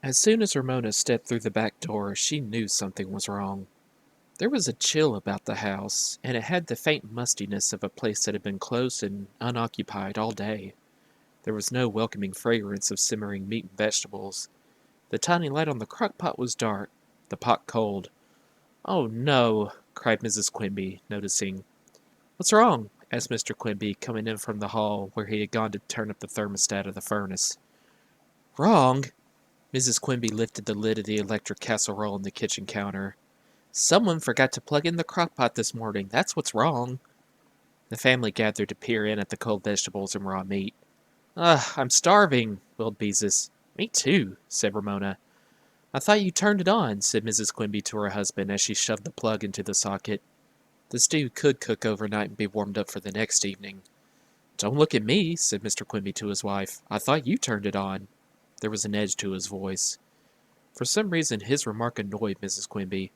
As soon as Ramona stepped through the back door, she knew something was wrong. There was a chill about the house, and it had the faint mustiness of a place that had been closed and unoccupied all day. There was no welcoming fragrance of simmering meat and vegetables. The tiny light on the crock pot was dark, the pot cold. "Oh, no!" cried Mrs. Quimby, noticing. "What's wrong?" asked Mr. Quimby, coming in from the hall, where he had gone to turn up the thermostat of the furnace. "Wrong?" Mrs. Quimby lifted the lid of the electric casserole on the kitchen counter. "Someone forgot to plug in the crock pot this morning. That's what's wrong." The family gathered to peer in at the cold vegetables and raw meat. "Ugh, I'm starving," wailed Beezus. "Me too," said Ramona. "I thought you turned it on," said Mrs. Quimby to her husband as she shoved the plug into the socket. "The stew could cook overnight and be warmed up for the next evening." "Don't look at me," said Mr. Quimby to his wife. "I thought you turned it on." There was an edge to his voice. For some reason his remark annoyed Mrs. Quimby.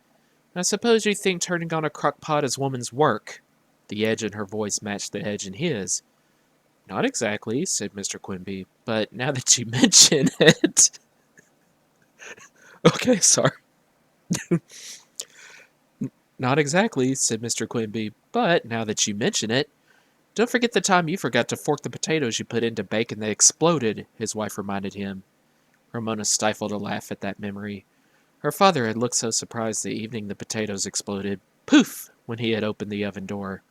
"I suppose you think turning on a crock pot is woman's work." The edge in her voice matched the edge in his. "Not exactly," said Mr. Quimby, "but now that you mention it—" Okay, sorry. "Not exactly," said Mr. Quimby, "but now that you mention it—" "Don't forget the time you forgot to fork the potatoes you put in to bake and they exploded," his wife reminded him. Ramona stifled a laugh at that memory. Her father had looked so surprised the evening the potatoes exploded. Poof! When he had opened the oven door.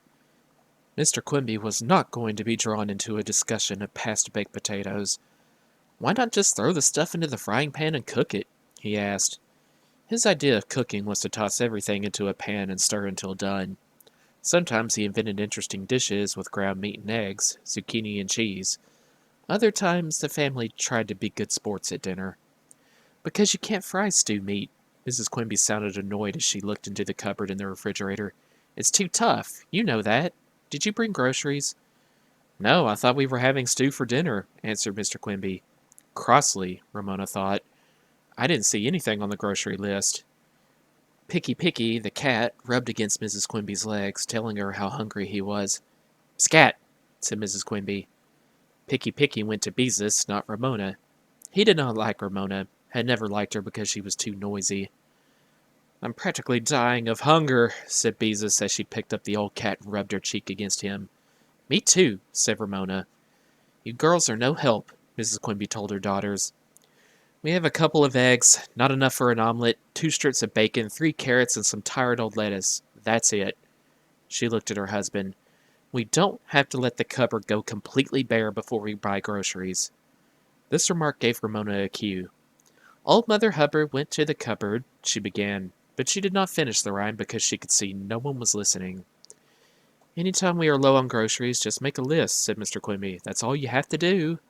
Mr. Quimby was not going to be drawn into a discussion of past baked potatoes. "Why not just throw the stuff into the frying pan and cook it?" he asked. His idea of cooking was to toss everything into a pan and stir until done. Sometimes he invented interesting dishes with ground meat and eggs, zucchini and cheese. Other times the family tried to be good sports at dinner. "Because you can't fry stew meat." Mrs. Quimby sounded annoyed as she looked into the cupboard in the refrigerator. "It's too tough. You know that. Did you bring groceries?" "No, I thought we were having stew for dinner," answered Mr. Quimby. Crossly, Ramona thought. "I didn't see anything on the grocery list." Picky, the cat, rubbed against Mrs. Quimby's legs, telling her how hungry he was. "Scat," said Mrs. Quimby. Picky went to Beezus, not Ramona. He did not like Ramona, had never liked her because she was too noisy. "I'm practically dying of hunger," said Beezus as she picked up the old cat and rubbed her cheek against him. "Me too," said Ramona. "You girls are no help," Mrs. Quimby told her daughters. "We have a couple of eggs, not enough for an omelet, 2 strips of bacon, 3 carrots, and some tired old lettuce. That's it." She looked at her husband. "We don't have to let the cupboard go completely bare before we buy groceries." This remark gave Ramona a cue. "Old Mother Hubbard went to the cupboard," she began, but she did not finish the rhyme because she could see no one was listening. "Any time we are low on groceries, just make a list," said Mr. Quimby. "That's all you have to do."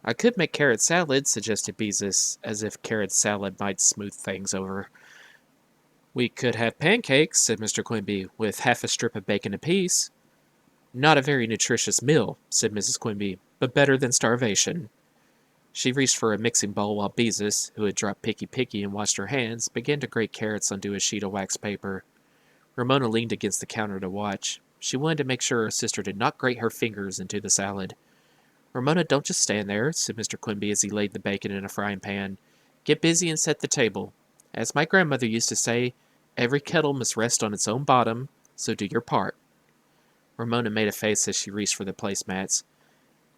"I could make carrot salad," suggested Beezus, as if carrot salad might smooth things over. "We could have pancakes," said Mr. Quimby, "with half a strip of bacon apiece." "Not a very nutritious meal," said Mrs. Quimby, "but better than starvation." She reached for a mixing bowl while Beezus, who had dropped Picky and washed her hands, began to grate carrots onto a sheet of wax paper. Ramona leaned against the counter to watch. She wanted to make sure her sister did not grate her fingers into the salad. "Ramona, don't just stand there," said Mr. Quimby as he laid the bacon in a frying pan. "Get busy and set the table. As my grandmother used to say, every kettle must rest on its own bottom, so do your part." Ramona made a face as she reached for the placemats.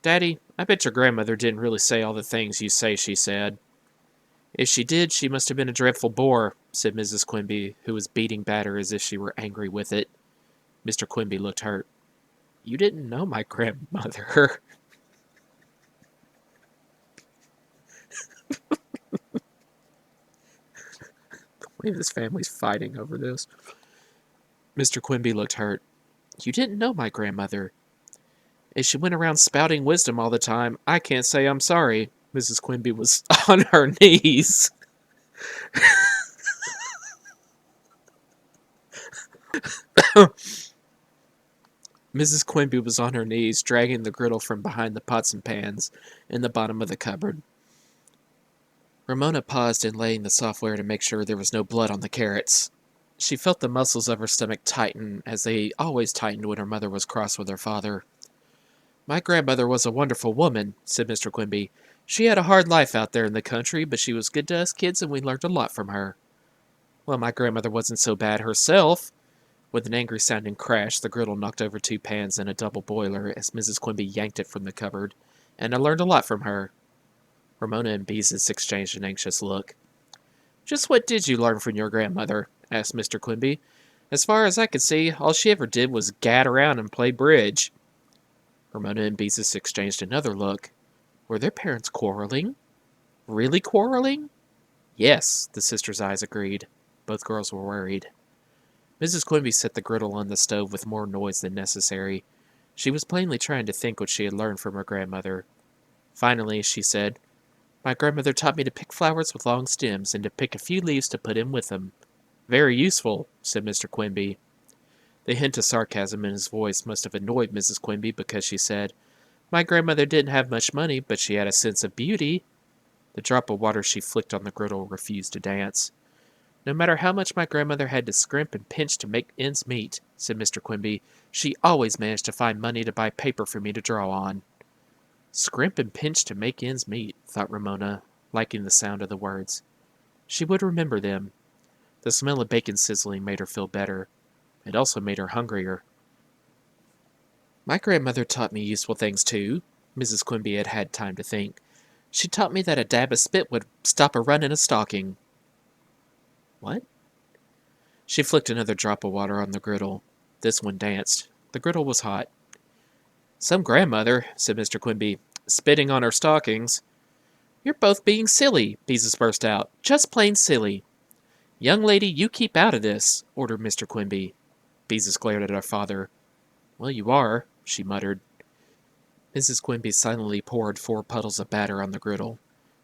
"Daddy, I bet your grandmother didn't really say all the things you say she said." "If she did, she must have been a dreadful bore," said Mrs. Quimby, who was beating batter as if she were angry with it. Mr. Quimby looked hurt. "You didn't know my grandmother." The way this family's fighting over this. Mr. Quimby looked hurt. "You didn't know my grandmother." "If she went around spouting wisdom all the time, I can't say I'm sorry." Mrs. Quimby was on her knees. Mrs. Quimby was on her knees, dragging the griddle from behind the pots and pans in the bottom of the cupboard. Ramona paused in laying the software to make sure there was no blood on the carrots. She felt the muscles of her stomach tighten, as they always tightened when her mother was cross with her father. "My grandmother was a wonderful woman," said Mr. Quimby. She had a hard life out there in the country, but she was good to us kids and we learned a lot from her. Well, my grandmother wasn't so bad herself. With an angry sounding crash, the griddle knocked over 2 pans and a double boiler as Mrs. Quimby yanked it from the cupboard, and I learned a lot from her. Ramona and Beezus exchanged an anxious look. Just what did you learn from your grandmother? Asked Mr. Quimby. As far as I could see, all she ever did was gad around and play bridge. Ramona and Beezus exchanged another look. Were their parents quarreling? Really quarreling? Yes, the sisters' eyes agreed. Both girls were worried. Mrs. Quimby set the griddle on the stove with more noise than necessary. She was plainly trying to think what she had learned from her grandmother. Finally, she said, My grandmother taught me to pick flowers with long stems and to pick a few leaves to put in with them. Very useful, said Mr. Quimby. The hint of sarcasm in his voice must have annoyed Mrs. Quimby because she said, My grandmother didn't have much money, but she had a sense of beauty. The drop of water she flicked on the griddle refused to dance. No matter how much my grandmother had to scrimp and pinch to make ends meet, said Mr. Quimby, she always managed to find money to buy paper for me to draw on. Scrimp and pinch to make ends meet, thought Ramona, liking the sound of the words. She would remember them. The smell of bacon sizzling made her feel better. It also made her hungrier. My grandmother taught me useful things too. Mrs. Quimby had had time to think. She taught me that a dab of spit would stop a run in a stocking. What? She flicked another drop of water on the griddle. This one danced. The griddle was hot. Some grandmother, said Mr. Quimby, spitting on her stockings. You're both being silly, Beezus burst out. Just plain silly. Young lady, you keep out of this, ordered Mr. Quimby. Beezus glared at her father. Well, you are, she muttered. Mrs. Quimby silently poured 4 puddles of batter on the griddle.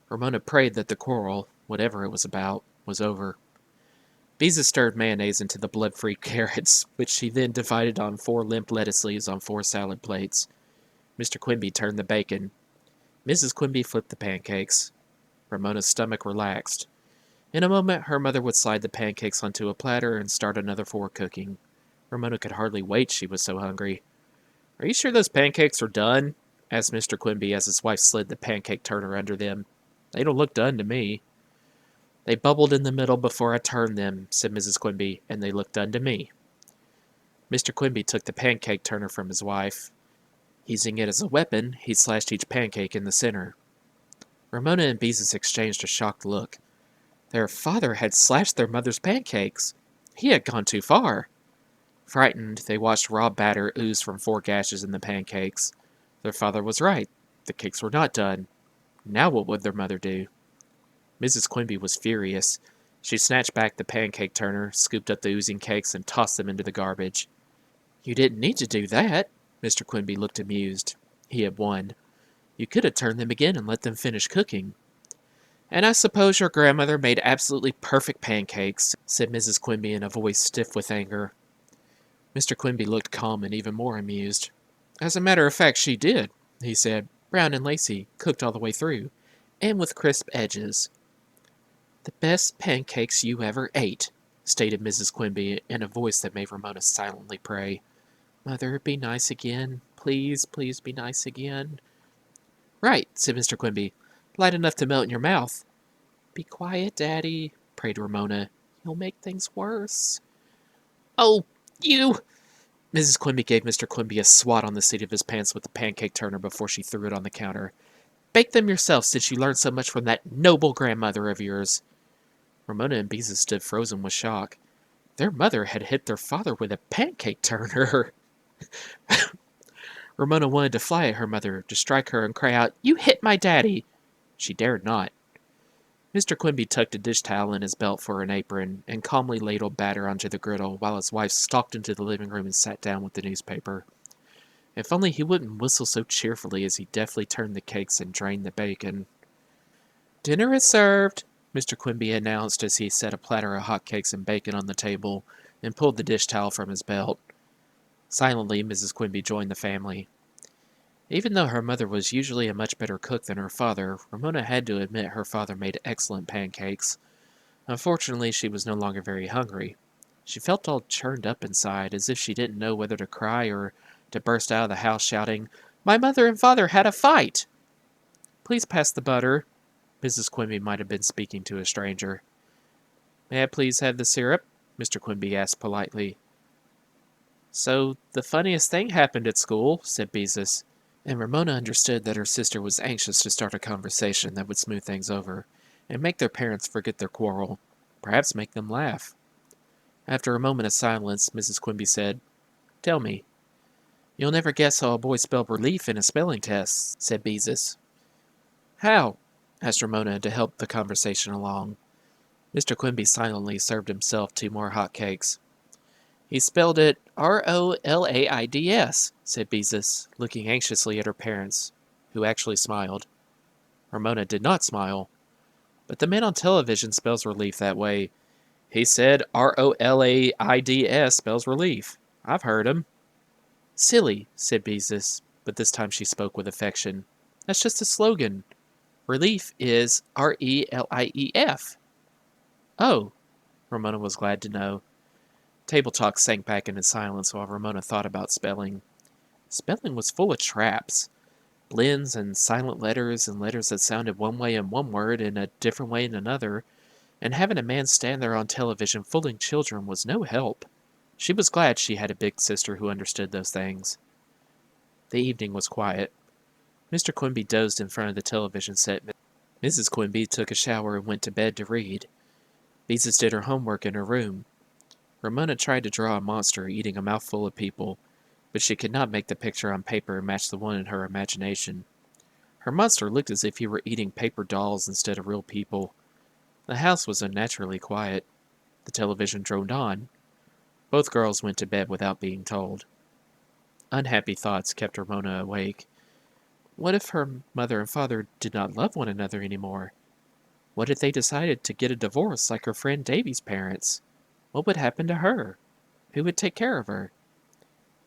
Ramona prayed that the quarrel, whatever it was about, was over. Beezus stirred mayonnaise into the blood-free carrots, which she then divided on 4 limp lettuce leaves on 4 salad plates. Mr. Quimby turned the bacon. Mrs. Quimby flipped the pancakes. Ramona's stomach relaxed. In a moment, her mother would slide the pancakes onto a platter and start another 4 cooking. Ramona could hardly wait, she was so hungry. Are you sure those pancakes are done? Asked Mr. Quimby as his wife slid the pancake turner under them. They don't look done to me. They bubbled in the middle before I turned them, said Mrs. Quimby, and they looked done to me. Mr. Quimby took the pancake turner from his wife. Using it as a weapon, he slashed each pancake in the center. Ramona and Beezus exchanged a shocked look. Their father had slashed their mother's pancakes. He had gone too far. Frightened, they watched raw batter ooze from 4 gashes in the pancakes. Their father was right. The cakes were not done. Now what would their mother do? Mrs. Quimby was furious. She snatched back the pancake turner, scooped up the oozing cakes, and tossed them into the garbage. You didn't need to do that. Mr. Quimby looked amused. He had won. You could have turned them again and let them finish cooking. And I suppose your grandmother made absolutely perfect pancakes, said Mrs. Quimby in a voice stiff with anger. Mr. Quimby looked calm and even more amused. As a matter of fact, she did, he said, brown and lacy, cooked all the way through, and with crisp edges. The best pancakes you ever ate, stated Mrs. Quimby in a voice that made Ramona silently pray. Mother, be nice again. Please, please be nice again. Right, said Mr. Quimby. Light enough to melt in your mouth. Be quiet, Daddy, prayed Ramona. You'll make things worse. Oh, you! Mrs. Quimby gave Mr. Quimby a swat on the seat of his pants with the pancake turner before she threw it on the counter. Bake them yourself since you learned so much from that noble grandmother of yours. Ramona and Beezus stood frozen with shock. Their mother had hit their father with a pancake turner. Ramona wanted to fly at her mother, to strike her and cry out, You hit my daddy! She dared not. Mr. Quimby tucked a dish towel in his belt for an apron and calmly ladled batter onto the griddle while his wife stalked into the living room and sat down with the newspaper. If only he wouldn't whistle so cheerfully as he deftly turned the cakes and drained the bacon. Dinner is served, Mr. Quimby announced as he set a platter of hot cakes and bacon on the table and pulled the dish towel from his belt. Silently, Mrs. Quimby joined the family. Even though her mother was usually a much better cook than her father, Ramona had to admit her father made excellent pancakes. Unfortunately, she was no longer very hungry. She felt all churned up inside, as if she didn't know whether to cry or to burst out of the house shouting, My mother and father had a fight! Please pass the butter. Mrs. Quimby might have been speaking to a stranger. May I please have the syrup? Mr. Quimby asked politely. So, the funniest thing happened at school, said Beezus, and Ramona understood that her sister was anxious to start a conversation that would smooth things over and make their parents forget their quarrel, perhaps make them laugh. After a moment of silence, Mrs. Quimby said, Tell me. You'll never guess how a boy spelled relief in a spelling test, said Beezus. How? Asked Ramona to help the conversation along. Mr. Quimby silently served himself 2 more hot cakes. He spelled it Rolaids, said Beezus, looking anxiously at her parents, who actually smiled. Ramona did not smile. But the man on television spells relief that way. He said Rolaids spells relief. I've heard him. Silly, said Beezus, but this time she spoke with affection. That's just a slogan. Relief is Relief. Oh, Ramona was glad to know. Table talk sank back into silence while Ramona thought about spelling. Spelling was full of traps. Blends and silent letters and letters that sounded one way in one word and a different way in another, and having a man stand there on television fooling children was no help. She was glad she had a big sister who understood those things. The evening was quiet. Mr. Quimby dozed in front of the television set. Mrs. Quimby took a shower and went to bed to read. Beezus did her homework in her room. Ramona tried to draw a monster eating a mouthful of people, but she could not make the picture on paper match the one in her imagination. Her monster looked as if he were eating paper dolls instead of real people. The house was unnaturally quiet. The television droned on. Both girls went to bed without being told. Unhappy thoughts kept Ramona awake. What if her mother and father did not love one another anymore? What if they decided to get a divorce like her friend Davy's parents? What would happen to her? Who would take care of her?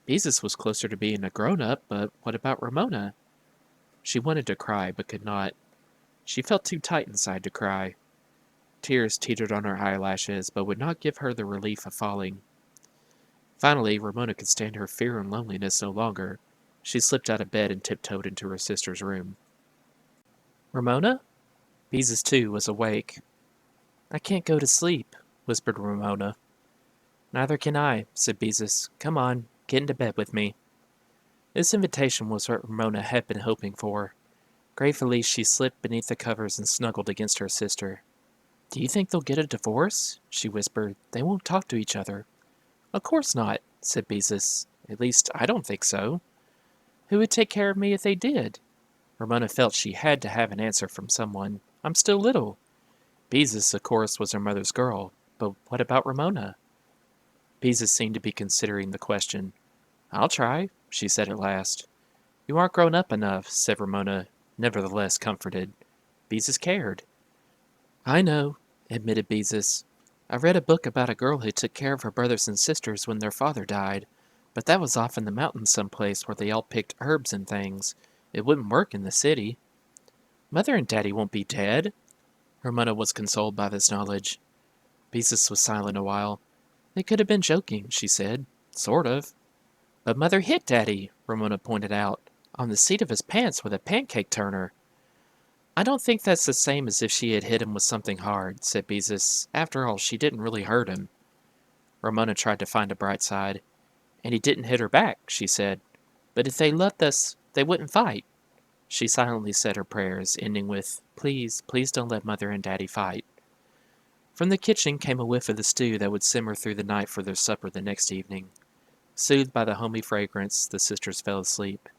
Beezus was closer to being a grown-up, but what about Ramona? She wanted to cry, but could not. She felt too tight inside to cry. Tears teetered on her eyelashes, but would not give her the relief of falling. Finally, Ramona could stand her fear and loneliness no longer. She slipped out of bed and tiptoed into her sister's room. Ramona? Beezus, too, was awake. I can't go to sleep, whispered Ramona. Neither can I, said Beezus. Come on, get into bed with me. This invitation was what Ramona had been hoping for. Gratefully, she slipped beneath the covers and snuggled against her sister. Do you think they'll get a divorce? She whispered. They won't talk to each other. Of course not, said Beezus. At least, I don't think so. Who would take care of me if they did? Ramona felt she had to have an answer from someone. I'm still little. Beezus, of course, was her mother's girl. But what about Ramona? Beezus seemed to be considering the question. I'll try, she said at last. You aren't grown up enough, said Ramona, nevertheless comforted. Beezus cared. I know, admitted Beezus. I read a book about a girl who took care of her brothers and sisters when their father died, but that was off in the mountains someplace where they all picked herbs and things. It wouldn't work in the city. Mother and Daddy won't be dead. Ramona was consoled by this knowledge. Beezus was silent a while. They could have been joking, she said. Sort of. But Mother hit Daddy, Ramona pointed out, on the seat of his pants with a pancake turner. I don't think that's the same as if she had hit him with something hard, said Beezus. After all, she didn't really hurt him. Ramona tried to find a bright side. And he didn't hit her back, she said. But if they loved us, they wouldn't fight. She silently said her prayers, ending with, Please, please don't let Mother and Daddy fight. From the kitchen came a whiff of the stew that would simmer through the night for their supper the next evening. Soothed by the homey fragrance, the sisters fell asleep.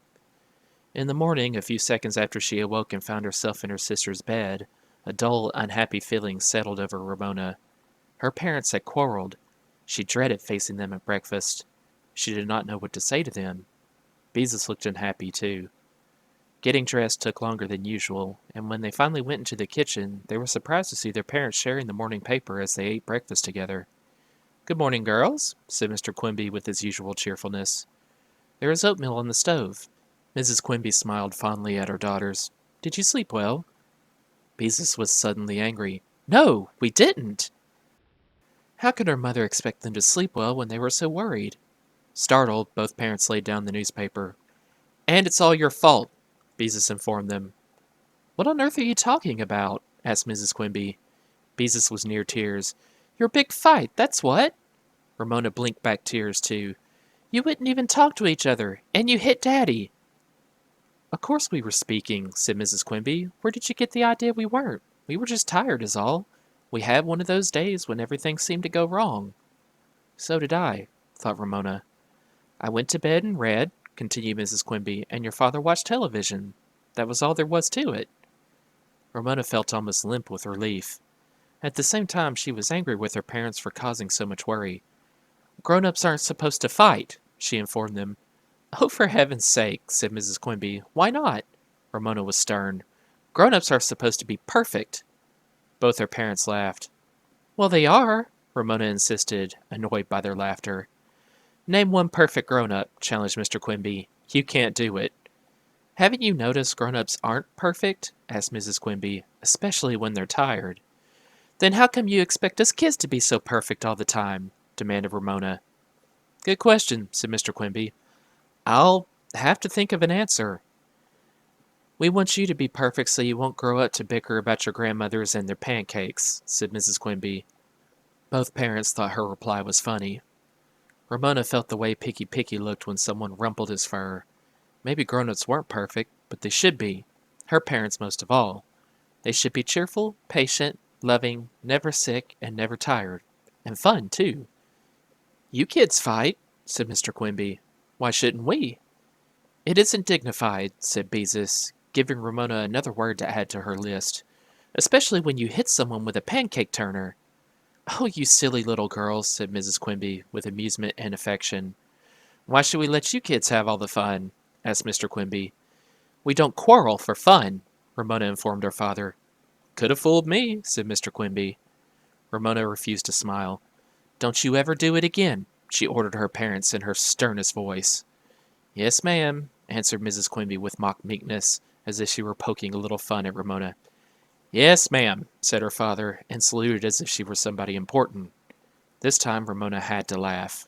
In the morning, a few seconds after she awoke and found herself in her sister's bed, a dull, unhappy feeling settled over Ramona. Her parents had quarreled. She dreaded facing them at breakfast. She did not know what to say to them. Beezus looked unhappy, too. Getting dressed took longer than usual, and when they finally went into the kitchen, they were surprised to see their parents sharing the morning paper as they ate breakfast together. Good morning, girls, said Mr. Quimby with his usual cheerfulness. There is oatmeal on the stove. Mrs. Quimby smiled fondly at her daughters. Did you sleep well? Beezus was suddenly angry. No, we didn't! How could her mother expect them to sleep well when they were so worried? Startled, both parents laid down the newspaper. And it's all your fault, Beezus informed them. What on earth are you talking about? Asked Mrs. Quimby. Beezus was near tears. Your big fight, that's what. Ramona blinked back tears, too. You wouldn't even talk to each other, and you hit Daddy. Of course we were speaking, said Mrs. Quimby. Where did you get the idea we weren't? We were just tired is all. We had one of those days when everything seemed to go wrong. So did I, thought Ramona. I went to bed and read, continued Mrs. Quimby, and your father watched television. That was all there was to it. Ramona felt almost limp with relief. At the same time, she was angry with her parents for causing so much worry. Grown-ups aren't supposed to fight, she informed them. Oh, for heaven's sake, said Mrs. Quimby. Why not? Ramona was stern. Grown-ups are supposed to be perfect. Both her parents laughed. Well, they are, Ramona insisted, annoyed by their laughter. Name one perfect grown-up, challenged Mr. Quimby. You can't do it. Haven't you noticed grown-ups aren't perfect? Asked Mrs. Quimby, especially when they're tired. Then how come you expect us kids to be so perfect all the time? Demanded Ramona. Good question, said Mr. Quimby. I'll have to think of an answer. We want you to be perfect so you won't grow up to bicker about your grandmothers and their pancakes, said Mrs. Quimby. Both parents thought her reply was funny. Ramona felt the way Picky looked when someone rumpled his fur. Maybe grown-ups weren't perfect, but they should be. Her parents most of all. They should be cheerful, patient, loving, never sick, and never tired. And fun, too. You kids fight, said Mr. Quimby. Why shouldn't we? It isn't dignified, said Beezus, giving Ramona another word to add to her list. Especially when you hit someone with a pancake turner. Oh, you silly little girls, said Mrs. Quimby, with amusement and affection. Why should we let you kids have all the fun? Asked Mr. Quimby. We don't quarrel for fun, Ramona informed her father. Could have fooled me, said Mr. Quimby. Ramona refused to smile. Don't you ever do it again, she ordered her parents in her sternest voice. Yes, ma'am, answered Mrs. Quimby with mock meekness, as if she were poking a little fun at Ramona. Yes, ma'am, said her father, and saluted as if she were somebody important. This time Ramona had to laugh.